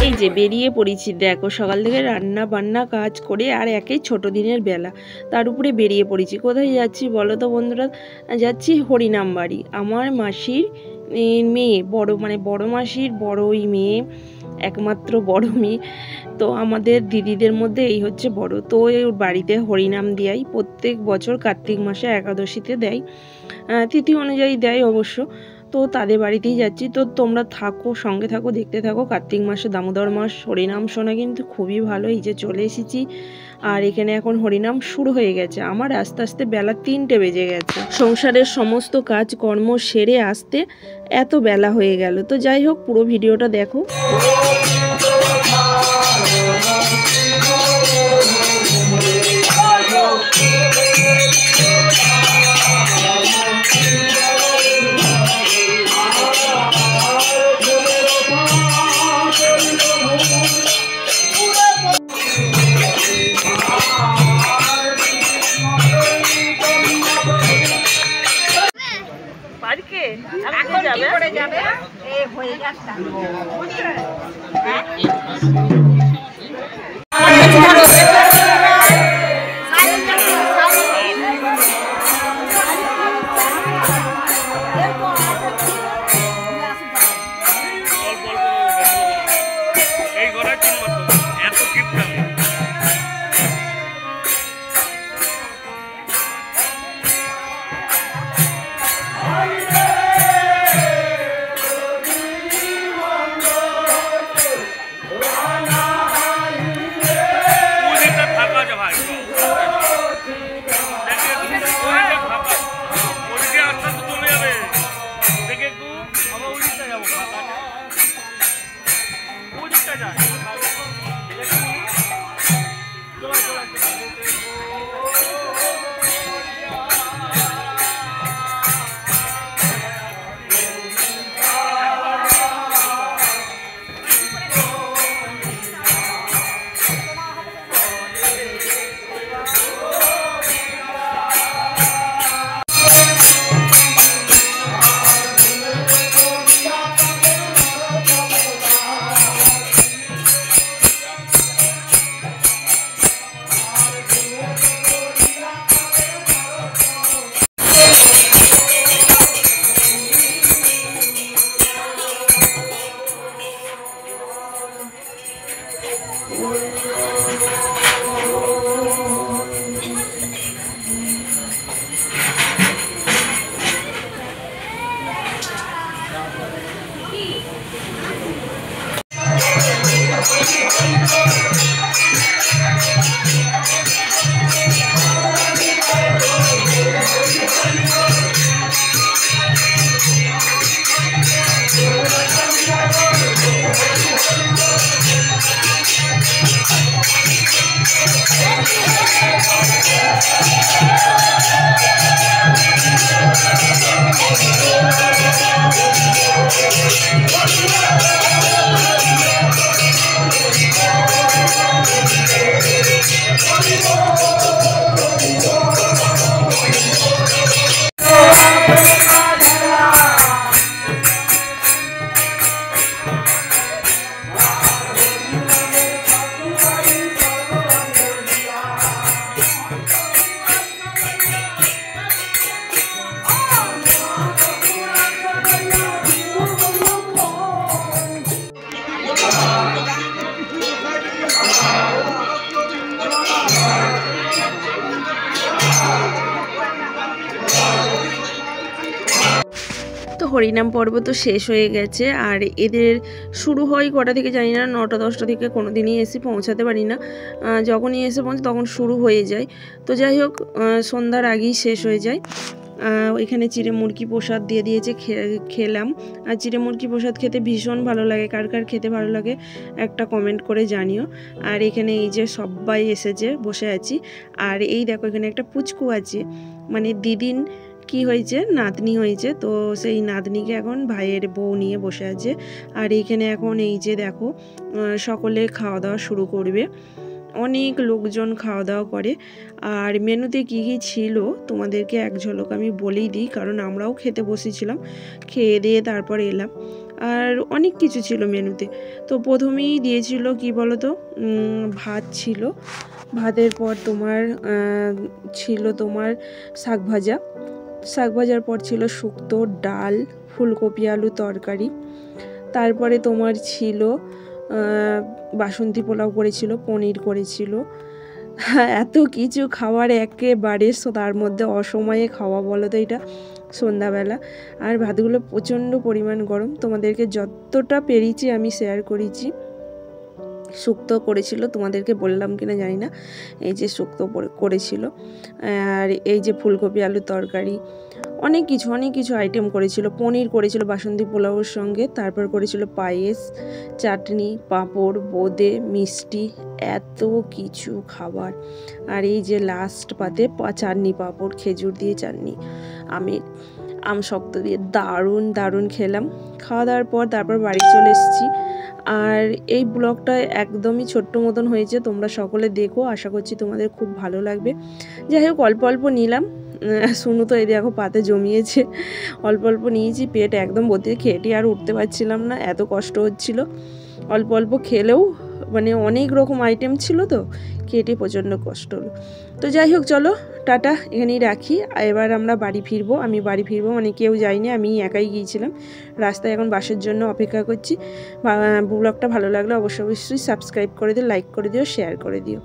এই যে বেরিয়ে পড়েছি, দেখো সকাল থেকে রান্না বান্না কাজ করে আর একেই ছোট দিনের বেলা, তার উপরে বেরিয়ে পড়েছি। কোথায় যাচ্ছি বলো তো বন্ধুরা? যাচ্ছি হরিনাম বাড়ি। আমার মাসির মেয়ে, বড় মাসির বড়ই মেয়ে, একমাত্র বড় মেয়ে। তো আমাদের দিদিদের মধ্যে এই হচ্ছে বড়। তো ওর বাড়িতে হরিনাম দেয় প্রত্যেক বছর, কার্তিক মাসে একাদশীতে দেয়, তিথি অনুযায়ী দেয় অবশ্য। তো তাদের বাড়িতেই যাচ্ছি। তো তোমরা থাকো, সঙ্গে থাকো, দেখতে থাকো। কার্তিক মাসে, দামোদর মাস, হরিনাম শোনা কিন্তু খুবই ভালো। এই যে চলে এসেছি, আর এখানে এখন হরিনাম শুরু হয়ে গেছে। আমার আস্তে আস্তে বেলা 3টে বেজে গেছে। সংসারের সমস্ত কাজ কর্ম সেরে আসতে এত বেলা হয়ে গেল। তো যাই হোক, পুরো ভিডিওটা দেখো। যাবে হয়ে যাচ্ছে। তো হরিনাম পর্ব তো শেষ হয়ে গেছে, আর এদের শুরু হয় কটা থেকে জানি না, 9টা 10টা থেকে কোনো দিনই এসে পৌঁছাতে পারি না। যখনই এসে পৌঁছে তখন শুরু হয়ে যায়। তো যাই হোক, সন্ধ্যার আগেই শেষ হয়ে যায়। এখানে চিড়ে মুরগি প্রসাদ দিয়ে দিয়েছে, খেলাম। আর চিড়ে মুরগি প্রসাদ খেতে ভীষণ ভালো লাগে। কার কার খেতে ভালো লাগে একটা কমেন্ট করে জানিও। আর এখানে এই যে সবাই এসেছে, বসে আছি। আর এই দেখো, এখানে একটা পুচকু আছে, মানে দিদিন কি হয়েছে, নাতনি হয়েছে। তো সেই নাতনিকে এখন ভাইয়ের বউ নিয়ে বসে আছে। আর এইখানে এখন এই যে দেখো, সকলে খাওয়া দাওয়া শুরু করবে। অনেক লোকজন খাওয়া দাওয়া করে। আর মেনুতে কী কী ছিল তোমাদেরকে এক ঝলক আমি বলেই দিই, কারণ আমরাও খেতে বসেছিলাম, খেয়ে দিয়ে তারপর এলাম। আর অনেক কিছু ছিল মেনুতে। তো প্রথমেই দিয়েছিল কি বলো তো, ভাত ছিল, ভাতের পর তোমার ছিল তোমার শাক ভাজা, শাক ভাজার পর ছিল শুক্তো, ডাল, ফুলকপি আলু তরকারি, তারপরে তোমার ছিল বাসন্তী পোলাও করেছিল, পনির করেছিল। এত কিছু খাবার একেবারে, তার মধ্যে অসময়ে খাওয়া বলো তো এটা, সন্ধ্যাবেলা। আর ভাতগুলো প্রচণ্ড পরিমাণ গরম, তোমাদেরকে যতটা পেরেছি আমি শেয়ার করেছি। শুক্তো করেছিল, তোমাদেরকে বললাম কিনা জানি না, এই যে শুক্তো করেছিল, আর এই যে ফুলকপি আলু তরকারি, অনেক কিছু আইটেম করেছিল, পনির করেছিল বাসন্তী পোলাওর সঙ্গে, তারপর করেছিল পায়েস, চাটনি, পাঁপড়, বোঁদে, মিষ্টি, এত কিছু খাবার। আর এই যে লাস্ট পাতে চাটনি, পাঁপড়, খেজুর দিয়ে চাটনি, আম শক্ত দিয়ে, দারুণ খেলাম। খাওয়া দাওয়ার পর তারপর বাড়ি চলে এসেছি। আর এই ব্লগটা একদমই ছোট্ট মতন হয়েছে, তোমরা সকলে দেখো, আশা করছি তোমাদের খুব ভালো লাগবে। যাই হোক, অল্প নিলাম, শুনু তো এই দেখো পাতে জমিয়েছে, অল্প নিয়েছি, পেট একদম ভর্তি, খেয়েটি আর উঠতে পারছিলাম না, এত কষ্ট হচ্ছিল। অল্প খেলেও মানে অনেক রকম আইটেম ছিল, তো খেয়েটি প্রচণ্ড কষ্ট হলো। তো যাই হোক, চলো টাটা, এখানেই রাখি। এবার আমরা বাড়ি ফিরবো, আমি বাড়ি ফিরবো, মানে কেউ যায়নি, আমি একাই গিয়েছিলাম। রাস্তায় এখন বাসের জন্য অপেক্ষা করছি। ব্লগটা ভালো লাগলে অবশ্যই সাবস্ক্রাইব করে দিও, লাইক করে দিও, শেয়ার করে দিও।